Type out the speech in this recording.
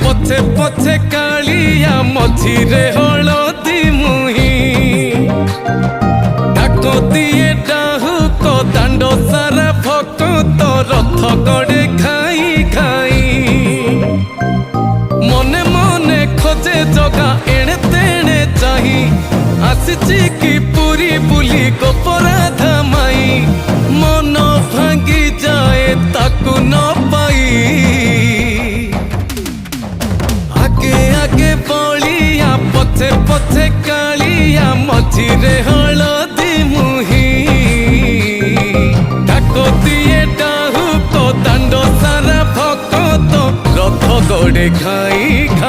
पछे पछे कालिया मझिरे हलदी मुही डाक दिए डाहुक दांड सारा भक्त रथ गड़े खाई खाई मने मने खोजे जगा एणे तेणे चाही आसिची की पूरी बुली गोपराधा माई मन भांगी जाए ताकू न पाई आगे आगे बलिया पछे पछे कालिया मझिरे हलदी मुही डाक दिए डाहुक दांड सारा भक्त रथ गड़े खाई खाई।